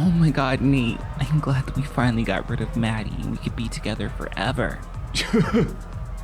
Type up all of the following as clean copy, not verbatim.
Oh my god, Nate. I'm glad that we finally got rid of Maddie and we could be together forever.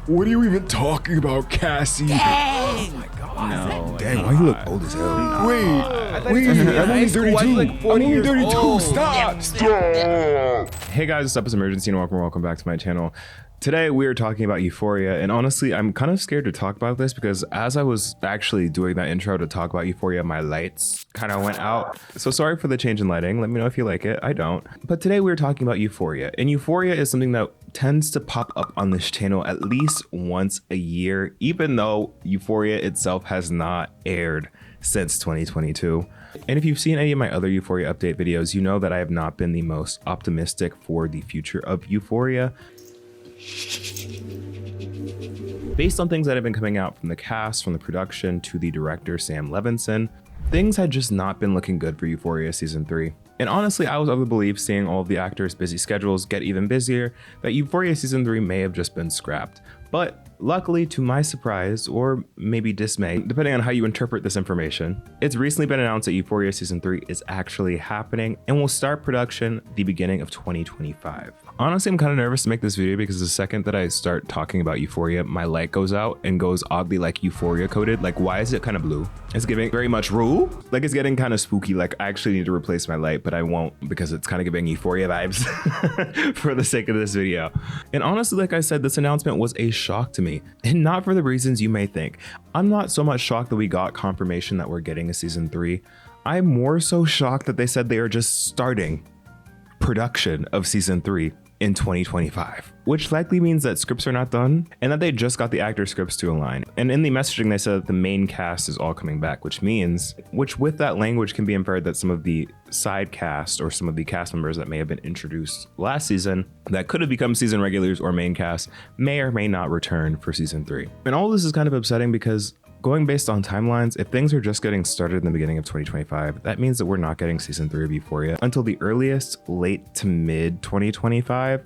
What are you even talking about, Cassie? Dang! Oh my god. No, Dang, why you look old as hell? Wait, I'm only 32. I'm only 32. Stop. Hey guys, what's up? It's Imurgency and welcome back to my channel. Today we are talking about Euphoria, and honestly I'm kind of scared to talk about this because as I was actually doing that intro to talk about Euphoria, my lights kind of went out. So sorry for the change in lighting. Let me know if you like it. I don't. But today we're talking about Euphoria, and Euphoria is something that tends to pop up on this channel at least once a year, even though Euphoria itself has not aired since 2022. And if you've seen any of my other Euphoria update videos, you know that I have not been the most optimistic for the future of Euphoria. Based on things that have been coming out from the cast, from the production, to the director Sam Levinson, things had just not been looking good for Euphoria season 3. And honestly, I was of the belief, seeing all of the actors' busy schedules get even busier, that Euphoria season 3 may have just been scrapped. But luckily, to my surprise, or maybe dismay, depending on how you interpret this information, it's recently been announced that Euphoria season 3 is actually happening and will start production the beginning of 2025. Honestly, I'm kind of nervous to make this video because the second that I start talking about Euphoria, my light goes out and goes oddly like Euphoria coded. Like, why is it kind of blue? It's giving very much Rue. Like, it's getting kind of spooky. Like, I actually need to replace my light, but I won't because it's kind of giving Euphoria vibes for the sake of this video. And honestly, like I said, this announcement was a shock to me, and not for the reasons you may think. I'm not so much shocked that we got confirmation that we're getting a season 3. I'm more so shocked that they said they are just starting production of season 3 in 2025, which likely means that scripts are not done and that they just got the actor scripts to align. And in the messaging, they said that the main cast is all coming back, which with that language can be inferred that some of the side cast or some of the cast members that may have been introduced last season that could have become season regulars or main cast may or may not return for season 3. And all this is kind of upsetting because going based on timelines, if things are just getting started in the beginning of 2025, that means that we're not getting season 3 of Euphoria until the earliest late to mid 2025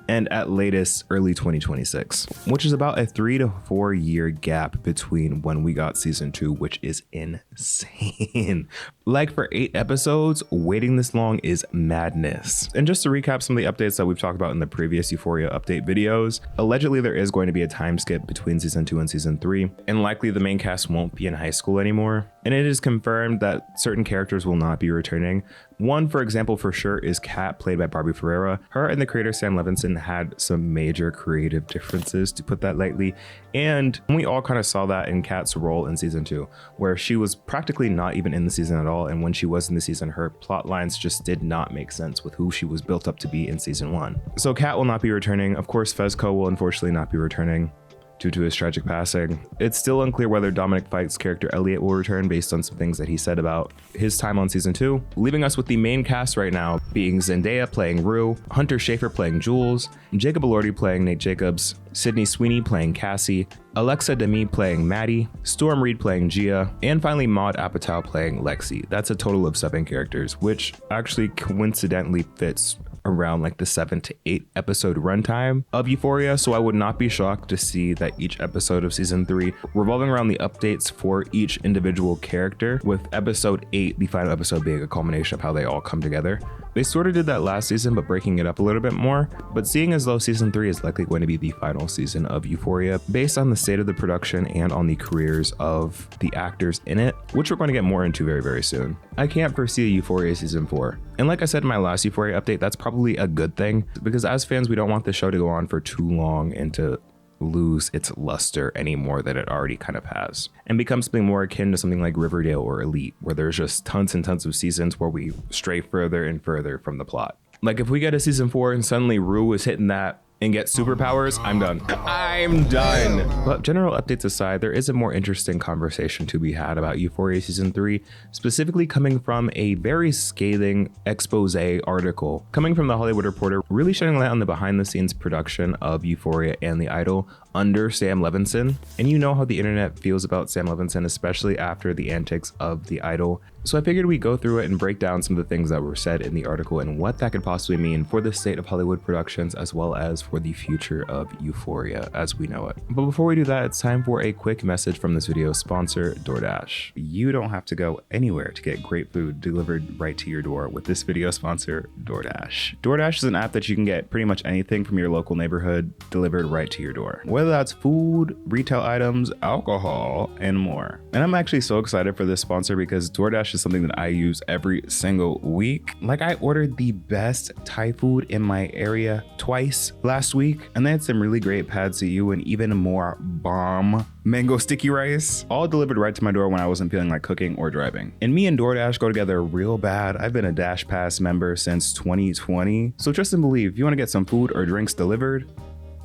and at latest early 2026, which is about a 3 to 4 year gap between when we got season 2, which is insane. Like, for 8 episodes, waiting this long is madness. And just to recap some of the updates that we've talked about in the previous Euphoria update videos, allegedly there is going to be a time skip between season 2 and season 3, and likely the main cast won't be in high school anymore. And it is confirmed that certain characters will not be returning. One, for example, for sure is Kat, played by Barbie Ferreira. Her and the creator Sam Levinson had some major creative differences, to put that lightly. And we all kind of saw that in Kat's role in season 2, where she was practically not even in the season at all. And when she was in the season, her plot lines just did not make sense with who she was built up to be in season 1. So Kat will not be returning. Of course, Fezco will unfortunately not be returning due to his tragic passing. It's still unclear whether Dominic Fite's character Elliot will return based on some things that he said about his time on season 2, leaving us with the main cast right now being Zendaya playing Rue, Hunter Schafer playing Jules, Jacob Elordi playing Nate Jacobs, Sydney Sweeney playing Cassie, Alexa Demi playing Maddie, Storm Reed playing Gia, and finally Maud Apatow playing Lexi. That's a total of 7 characters, which actually coincidentally fits around like the 7 to 8 episode runtime of Euphoria, so I would not be shocked to see that each episode of season 3 revolving around the updates for each individual character, with episode 8, the final episode, being a culmination of how they all come together. They sort of did that last season, but breaking it up a little bit more. But seeing as though season 3 is likely going to be the final season of Euphoria, based on the state of the production and on the careers of the actors in it, which we're going to get more into very, very soon, I can't foresee a Euphoria season 4. And like I said in my last Euphoria update, that's probably a good thing, because as fans, we don't want the show to go on for too long and to lose its luster any more than it already kind of has, and become something more akin to something like Riverdale or Elite, where there's just tons and tons of seasons where we stray further and further from the plot. Like, if we get a season 4 and suddenly Rue is hitting that and get superpowers, I'm done. I'm done. But general updates aside, there is a more interesting conversation to be had about Euphoria season 3, specifically coming from a very scathing expose article coming from The Hollywood Reporter, really shedding light on the behind the scenes production of Euphoria and The Idol under Sam Levinson. And you know how the internet feels about Sam Levinson, especially after the antics of The Idol So I figured we'd go through it and break down some of the things that were said in the article and what that could possibly mean for the state of Hollywood productions as well as for the future of Euphoria as we know it. But before we do that, it's time for a quick message from this video's sponsor, DoorDash. You don't have to go anywhere to get great food delivered right to your door with this video sponsor, DoorDash. DoorDash is an app that you can get pretty much anything from your local neighborhood delivered right to your door. Whether that's food, retail items, alcohol, and more. And I'm actually so excited for this sponsor because DoorDash is something that I use every single week. Like, I ordered the best Thai food in my area twice last week, and they had some really great pad see ew and even more bomb mango sticky rice, all delivered right to my door when I wasn't feeling like cooking or driving. And me and DoorDash go together real bad. I've been a Dash Pass member since 2020. So trust and believe, if you want to get some food or drinks delivered,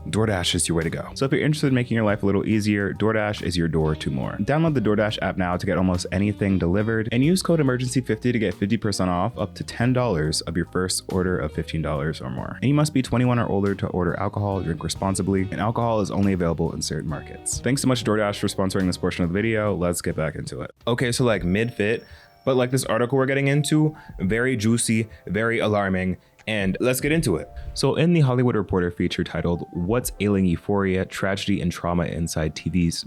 DoorDash is your way to go. So if you're interested in making your life a little easier, DoorDash is your door to more. Download the DoorDash app now to get almost anything delivered and use code Imurgency50 to get 50% off up to $10 of your first order of $15 or more. And you must be 21 or older to order alcohol, drink responsibly, and alcohol is only available in certain markets. Thanks so much DoorDash for sponsoring this portion of the video. Let's get back into it. Okay, so like mid-fit, but like this article we're getting into, very juicy, very alarming, and let's get into it. So in the Hollywood Reporter feature titled "What's Ailing Euphoria? Tragedy and Trauma Inside TV's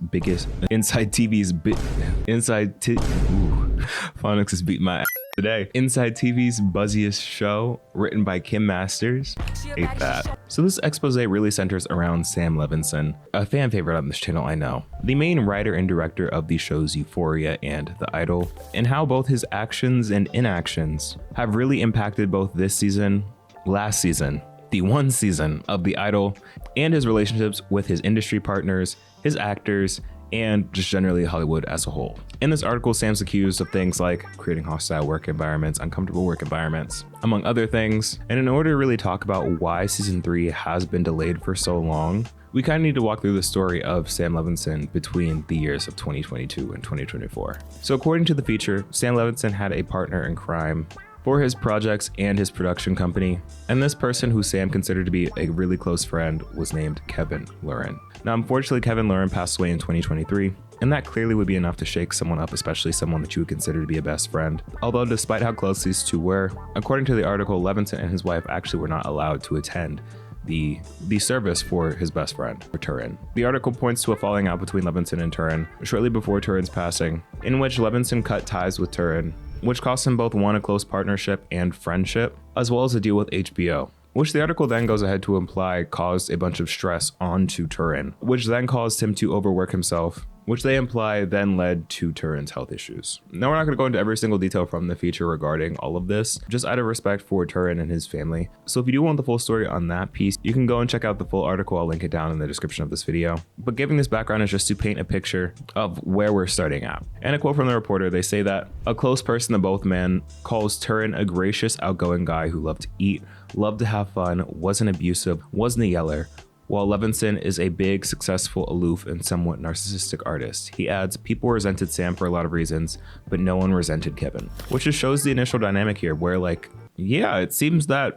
Phonics is beating my ass today. Inside TV's buzziest show," written by Kim Masters. Hate that. So this expose really centers around Sam Levinson, a fan favorite on this channel I know, the main writer and director of the shows Euphoria and The Idol, and how both his actions and inactions have really impacted both this season, last season, the one season of The Idol, and his relationships with his industry partners, his actors, and just generally Hollywood as a whole. In this article, Sam's accused of things like creating hostile work environments, uncomfortable work environments, among other things. And in order to really talk about why season 3 has been delayed for so long, we kind of need to walk through the story of Sam Levinson between the years of 2022 and 2024. So according to the feature, Sam Levinson had a partner in crime for his projects and his production company, and this person who Sam considered to be a really close friend was named Kevin Lurin. Now unfortunately, Kevin Lurin passed away in 2023, and that clearly would be enough to shake someone up, especially someone that you would consider to be a best friend. Although despite how close these two were, according to the article, Levinson and his wife actually were not allowed to attend the service for his best friend, Turin. The article points to a falling out between Levinson and Turin shortly before Turin's passing, in which Levinson cut ties with Turin, which cost him both a close partnership and friendship, as well as a deal with HBO, which the article then goes ahead to imply caused a bunch of stress onto Turin, which then caused him to overwork himself, which they imply then led to Turin's health issues. Now we're not going to go into every single detail from the feature regarding all of this, just out of respect for Turin and his family. So if you do want the full story on that piece, you can go and check out the full article. I'll link it down in the description of this video. But giving this background is just to paint a picture of where we're starting at. And a quote from the reporter, they say that a close person to both men calls Turin a gracious, outgoing guy who loved to eat, loved to have fun, wasn't abusive, wasn't a yeller, while Levinson is a big, successful, aloof, and somewhat narcissistic artist. He adds, people resented Sam for a lot of reasons, but no one resented Kevin. Which just shows the initial dynamic here where, like, yeah, it seems that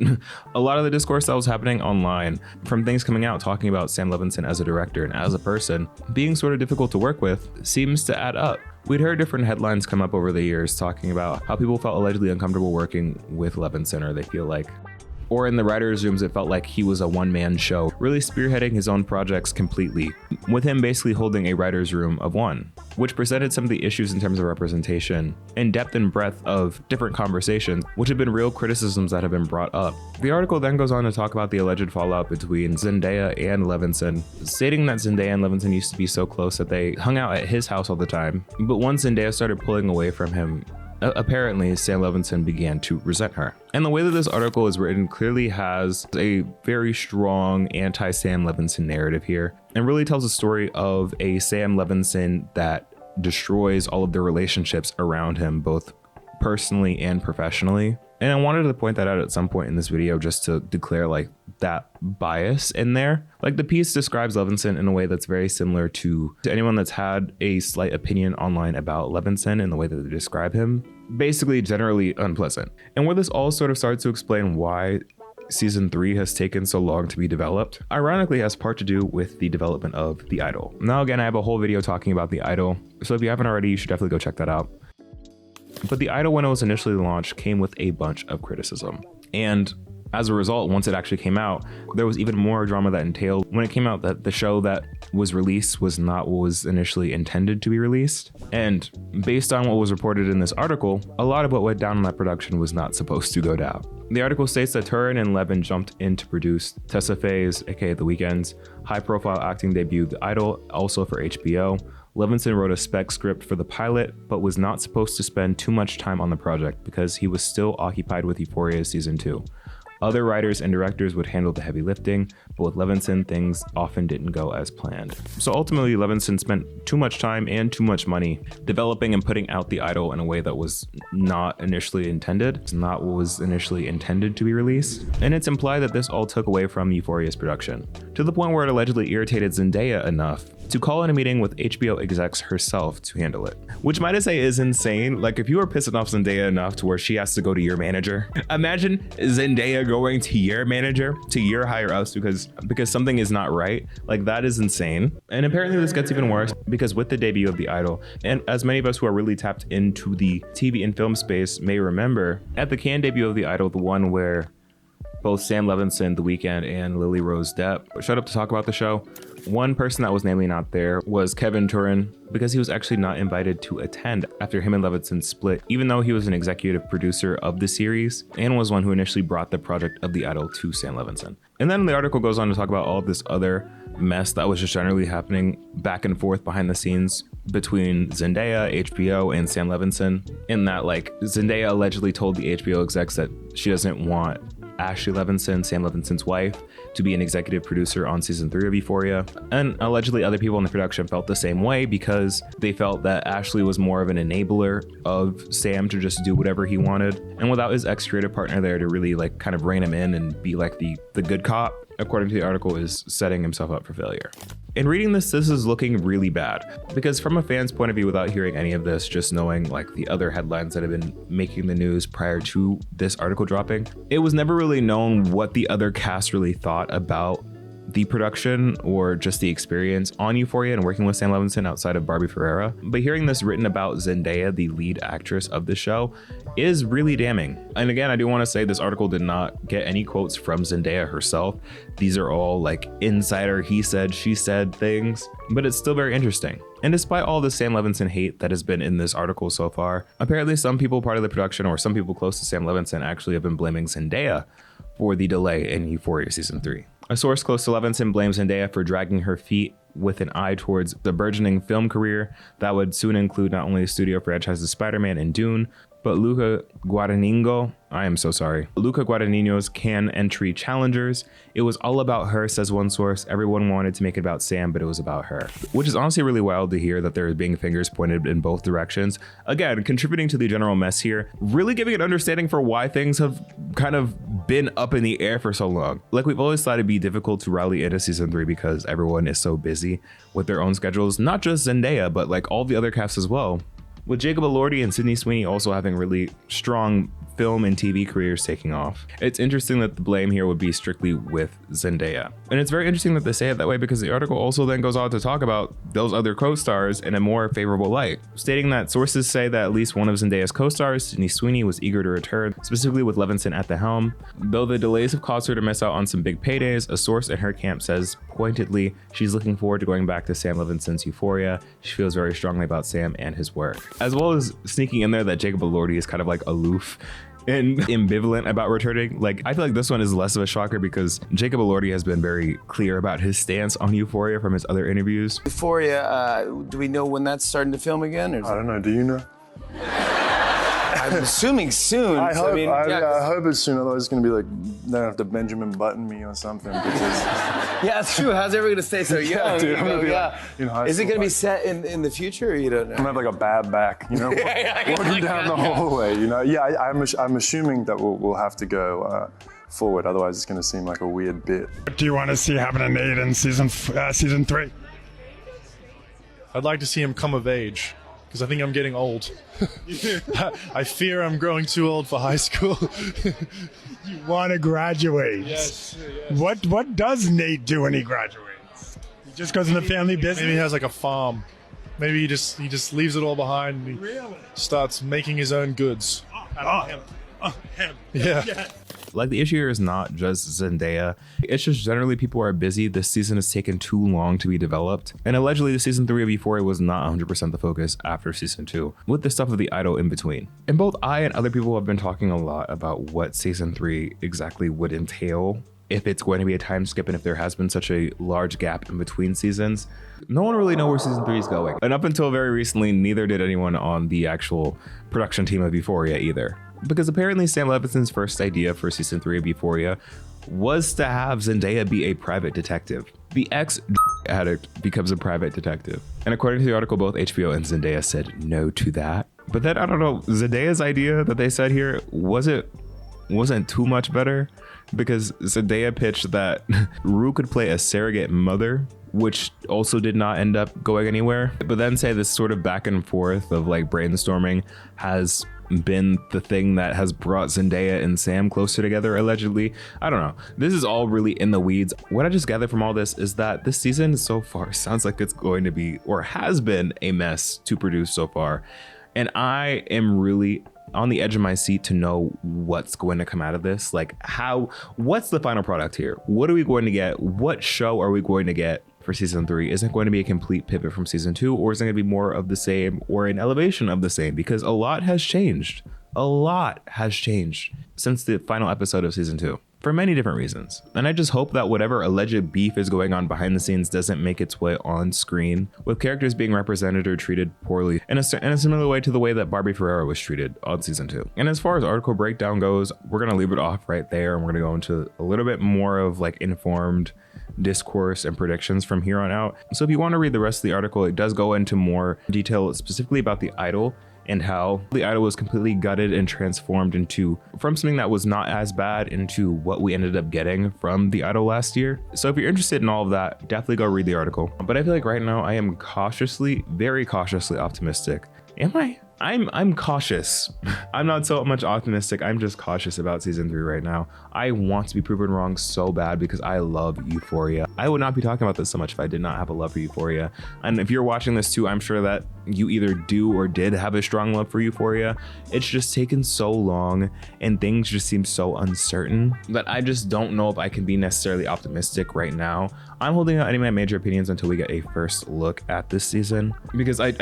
a lot of the discourse that was happening online, from things coming out talking about Sam Levinson as a director and as a person being sort of difficult to work with, seems to add up. We'd heard different headlines come up over the years talking about how people felt allegedly uncomfortable working with Levinson, or they feel like, or in the writers' rooms, it felt like he was a one-man show, really spearheading his own projects completely, with him basically holding a writer's room of one, which presented some of the issues in terms of representation and depth and breadth of different conversations, which have been real criticisms that have been brought up. The article then goes on to talk about the alleged fallout between Zendaya and Levinson, stating that Zendaya and Levinson used to be so close that they hung out at his house all the time, but once Zendaya started pulling away from him, apparently Sam Levinson began to resent her. And the way that this article is written clearly has a very strong anti-Sam Levinson narrative here, and really tells a story of a Sam Levinson that destroys all of the relationships around him, both personally and professionally. And I wanted to point that out at some point in this video just to declare like that bias in there. Like the piece describes Levinson in a way that's very similar to anyone that's had a slight opinion online about Levinson and the way that they describe him. Basically generally unpleasant. And where this all sort of starts to explain why season 3 has taken so long to be developed, ironically has part to do with the development of The Idol. Now again, I have a whole video talking about The Idol, so if you haven't already, you should definitely go check that out. But the idol, when it was initially launched, came with a bunch of criticism. And as a result, once it actually came out, there was even more drama that entailed when it came out that the show that was released was not what was initially intended to be released. And based on what was reported in this article, a lot of what went down in that production was not supposed to go down. The article states that Turin and Levin jumped in to produce Tessa Faye's, aka The Weeknd's, high-profile acting debut, The Idol, also for HBO. Levinson wrote a spec script for the pilot, but was not supposed to spend too much time on the project because he was still occupied with Euphoria Season 2. Other writers and directors would handle the heavy lifting, but with Levinson, things often didn't go as planned. So ultimately, Levinson spent too much time and too much money developing and putting out The Idol in a way that was not initially intended. It's not what was initially intended to be released. And it's implied that this all took away from Euphoria's production, to the point where it allegedly irritated Zendaya enough to call in a meeting with HBO execs herself to handle it. Which might I say is insane. Like, if you are pissing off Zendaya enough to where she has to go to your manager, imagine Zendaya going to your manager, to your higher ups because something is not right. Like, that is insane. And apparently this gets even worse because with the debut of The Idol, and as many of us who are really tapped into the TV and film space may remember, at the Cannes debut of The Idol, the one where both Sam Levinson, The Weeknd, and Lily Rose Depp showed up to talk about the show, one person that was namely not there was Kevin Turin, because he was actually not invited to attend after him and Levinson split, even though he was an executive producer of the series and was one who initially brought the project of The Idol to Sam Levinson. And then the article goes on to talk about all of this other mess that was just generally happening back and forth behind the scenes between Zendaya, HBO, and Sam Levinson, in that, like, Zendaya allegedly told the HBO execs that she doesn't want Ashley Levinson, Sam Levinson's wife, to be an executive producer on season 3 of Euphoria. And allegedly other people in the production felt the same way because they felt that Ashley was more of an enabler of Sam to just do whatever he wanted. And without his ex-creative partner there to really like kind of rein him in and be like the good cop, according to the article, is setting himself up for failure. In reading this is looking really bad because from a fan's point of view, without hearing any of this, just knowing like the other headlines that have been making the news prior to this article dropping, it was never really known what the other cast really thought about the production or just the experience on Euphoria and working with Sam Levinson outside of Barbie Ferreira. But hearing this written about Zendaya, the lead actress of the show, is really damning. And again, I do want to say this article did not get any quotes from Zendaya herself. These are all like insider, he said, she said things, but it's still very interesting. And despite all the Sam Levinson hate that has been in this article so far, apparently some people part of the production or some people close to Sam Levinson actually have been blaming Zendaya for the delay in Euphoria Season 3. A source close to Levinson blames Zendaya for dragging her feet with an eye towards the burgeoning film career that would soon include not only the studio franchises Spider-Man and Dune, but Luca Guadagnino's Cannes entry challengers. It was all about her, says one source. Everyone wanted to make it about Sam, but it was about her. Which is honestly really wild to hear that there is being fingers pointed in both directions. Again, contributing to the general mess here, really giving an understanding for why things have kind of been up in the air for so long. Like, we've always thought it'd be difficult to rally into season 3 because everyone is so busy with their own schedules, not just Zendaya, but like all the other casts as well. With Jacob Elordi and Sydney Sweeney also having really strong film and TV careers taking off. It's interesting that the blame here would be strictly with Zendaya. And it's very interesting that they say it that way because the article also then goes on to talk about those other co-stars in a more favorable light, stating that sources say that at least one of Zendaya's co-stars, Sydney Sweeney, was eager to return, specifically with Levinson at the helm. Though the delays have caused her to miss out on some big paydays, a source in her camp says pointedly she's looking forward to going back to Sam Levinson's Euphoria. She feels very strongly about Sam and his work. As well as sneaking in there that Jacob Elordi is kind of like aloof and ambivalent about returning. Like, I feel like this one is less of a shocker because Jacob Elordi has been very clear about his stance on Euphoria from his other interviews. Euphoria, do we know when that's starting to film again? Or I don't know. Do you know? I'm assuming soon. I hope, yeah, I hope it's soon. Otherwise, it's going to be like, they have to Benjamin Button me or something. Because yeah, it's true. How's everyone going to stay so young? Yeah, dude, I'm gonna be yeah. like in high Is it school, going to be like- set in the future, or you don't know? I'm going to have like a bad back, you know, walking down the hallway, you know? Yeah, I'm assuming that we'll have to go forward. Otherwise, it's going to seem like a weird bit. What do you want to see happen to Nate in season 3? I'd like to see him come of age, because I think I'm getting old. I fear I'm growing too old for high school. You want to graduate. Yes. What does Nate do when he graduates? He just goes in the family business? Maybe he has like a farm. Maybe he just leaves it all behind and he starts making his own goods. Yeah. Like, the issue here is not just Zendaya. It's just generally people are busy. This season has taken too long to be developed. And allegedly, the season 3 of Euphoria was not 100% the focus after season 2, with the stuff of the idol in between. And both I and other people have been talking a lot about what season 3 exactly would entail, if it's going to be a time skip, and if there has been such a large gap in between seasons. No one really knows where season 3 is going. And up until very recently, neither did anyone on the actual production team of Euphoria either. Because apparently Sam Levinson's first idea for season 3 of Euphoria was to have Zendaya be a private detective. The ex-addict becomes a private detective. And according to the article, both HBO and Zendaya said no to that. But then, I don't know, Zendaya's idea that they said here wasn't too much better, because Zendaya pitched that Rue could play a surrogate mother, which also did not end up going anywhere. But then say this sort of back and forth of like brainstorming has been the thing that has brought Zendaya and Sam closer together, allegedly. I don't know. This is all really in the weeds. What I just gathered from all this is that this season so far sounds like it's going to be, or has been, a mess to produce so far. And I am really on the edge of my seat to know what's going to come out of this. Like, what's the final product here? What are we going to get? What show are we going to get for season 3? Is it going to be a complete pivot from season 2, or is it going to be more of the same, or an elevation of the same? Because a lot has changed. A lot has changed since the final episode of season 2. For many different reasons. And I just hope that whatever alleged beef is going on behind the scenes doesn't make its way on screen, with characters being represented or treated poorly in a similar way to the way that Barbie Ferreira was treated on season 2. And as far as article breakdown goes, we're going to leave it off right there, and we're going to go into a little bit more of like informed discourse and predictions from here on out. So if you want to read the rest of the article, it does go into more detail specifically about the idol, and how the idol was completely gutted and transformed from something that was not as bad into what we ended up getting from the idol last year. So if you're interested in all of that, definitely go read the article. But I feel like right now I am very cautiously optimistic. Am I? I'm cautious. I'm not so much optimistic. I'm just cautious about season 3 right now. I want to be proven wrong so bad because I love Euphoria. I would not be talking about this so much if I did not have a love for Euphoria. And if you're watching this too, I'm sure that you either do or did have a strong love for Euphoria. It's just taken so long and things just seem so uncertain that I just don't know if I can be necessarily optimistic right now. I'm holding out any of my major opinions until we get a first look at this season, because I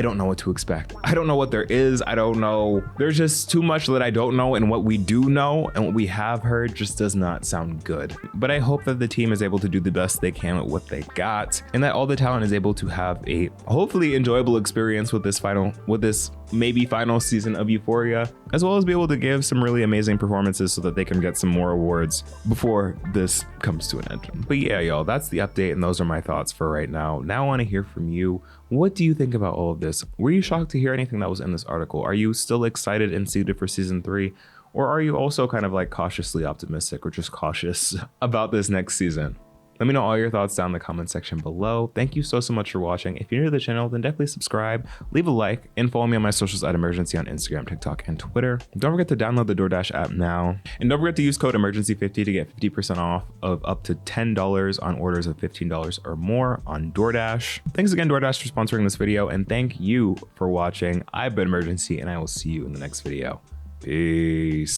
don't know what to expect. I don't know what there is. I don't know. There's just too much that I don't know, and what we do know and what we have heard just does not sound good. But I hope that the team is able to do the best they can with what they got, and that all the talent is able to have a hopefully enjoyable experience with this maybe final season of Euphoria, as well as be able to give some really amazing performances so that they can get some more awards before this comes to an end. But yeah, y'all, that's the update, and those are my thoughts for right now. Now I want to hear from you. What do you think about all of this? Were you shocked to hear anything that was in this article? Are you still excited and suited for season 3? Or are you also kind of like cautiously optimistic or just cautious about this next season? Let me know all your thoughts down in the comment section below. Thank you so much for watching. If you're new to the channel, then definitely subscribe, leave a like, and follow me on my socials at Imurgency on Instagram, TikTok, and Twitter. Don't forget to download the DoorDash app now. And don't forget to use code Imurgency50 to get 50% off of up to $10 on orders of $15 or more on DoorDash. Thanks again, DoorDash, for sponsoring this video, and thank you for watching. I've been Imurgency, and I will see you in the next video. Peace.